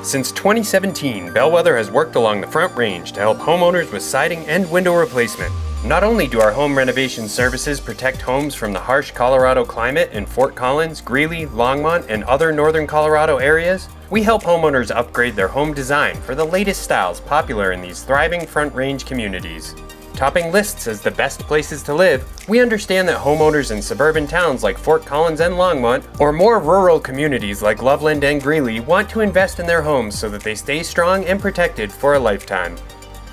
Since 2017, Bellwether has worked along the Front Range to help homeowners with siding and window replacement. Not only do our home renovation services protect homes from the harsh Colorado climate in Fort Collins, Greeley, Longmont, and other northern Colorado areas, we help homeowners upgrade their home design for the latest styles popular in these thriving Front Range communities. Topping lists as the best places to live, we understand that homeowners in suburban towns like Fort Collins and Longmont, or more rural communities like Loveland and Greeley, want to invest in their homes so that they stay strong and protected for a lifetime.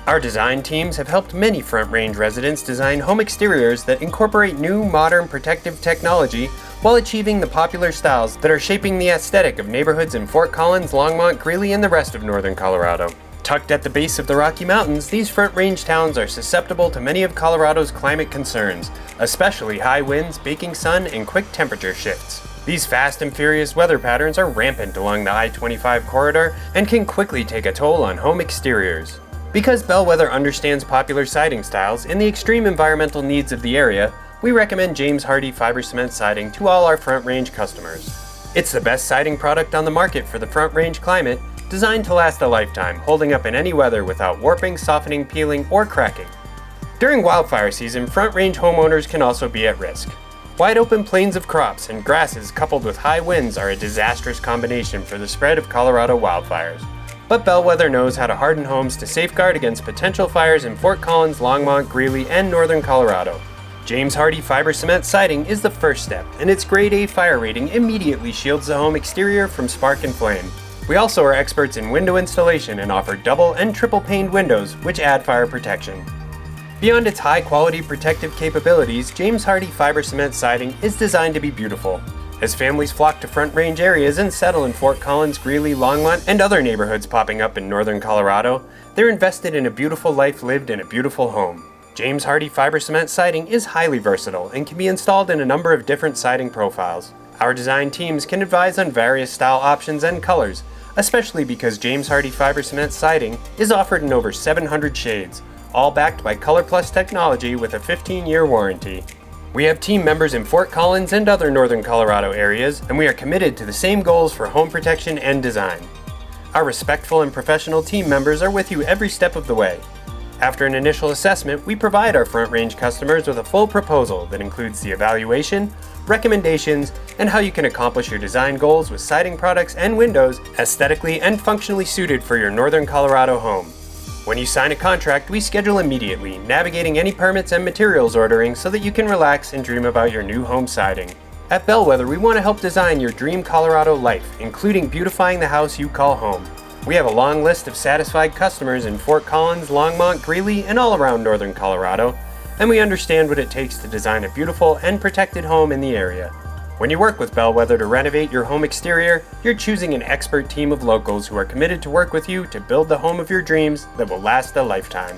Our design teams have helped many Front Range residents design home exteriors that incorporate new, modern protective technology while achieving the popular styles that are shaping the aesthetic of neighborhoods in Fort Collins, Longmont, Greeley, and the rest of northern Colorado. Tucked at the base of the Rocky Mountains, these Front Range towns are susceptible to many of Colorado's climate concerns, especially high winds, baking sun, and quick temperature shifts. These fast and furious weather patterns are rampant along the I-25 corridor and can quickly take a toll on home exteriors. Because Bellwether understands popular siding styles and the extreme environmental needs of the area, we recommend James Hardie fiber cement siding to all our Front Range customers. It's the best siding product on the market for the Front Range climate, designed to last a lifetime, holding up in any weather without warping, softening, peeling, or cracking. During wildfire season, Front Range homeowners can also be at risk. Wide open plains of crops and grasses coupled with high winds are a disastrous combination for the spread of Colorado wildfires. But Bellwether knows how to harden homes to safeguard against potential fires in Fort Collins, Longmont, Greeley, and northern Colorado. James Hardie fiber cement siding is the first step, and its grade A fire rating immediately shields the home exterior from spark and flame. We also are experts in window installation and offer double and triple paned windows, which add fire protection. Beyond its high-quality protective capabilities, James Hardie fiber cement siding is designed to be beautiful. As families flock to Front Range areas and settle in Fort Collins, Greeley, Longmont, and other neighborhoods popping up in northern Colorado, they're invested in a beautiful life lived in a beautiful home. James Hardie fiber cement siding is highly versatile and can be installed in a number of different siding profiles. Our design teams can advise on various style options and colors, especially because James Hardie fiber cement siding is offered in over 700 shades, all backed by Color Plus technology with a 15-year warranty. We have team members in Fort Collins and other northern Colorado areas, and we are committed to the same goals for home protection and design. Our respectful and professional team members are with you every step of the way. After an initial assessment, we provide our Front Range customers with a full proposal that includes the evaluation, recommendations, and how you can accomplish your design goals with siding products and windows aesthetically and functionally suited for your northern Colorado home. When you sign a contract, we schedule immediately, navigating any permits and materials ordering so that you can relax and dream about your new home siding. At Bellwether, we want to help design your dream Colorado life, including beautifying the house you call home. We have a long list of satisfied customers in Fort Collins, Longmont, Greeley, and all around northern Colorado, and we understand what it takes to design a beautiful and protected home in the area. When you work with Bellwether to renovate your home exterior, you're choosing an expert team of locals who are committed to work with you to build the home of your dreams that will last a lifetime.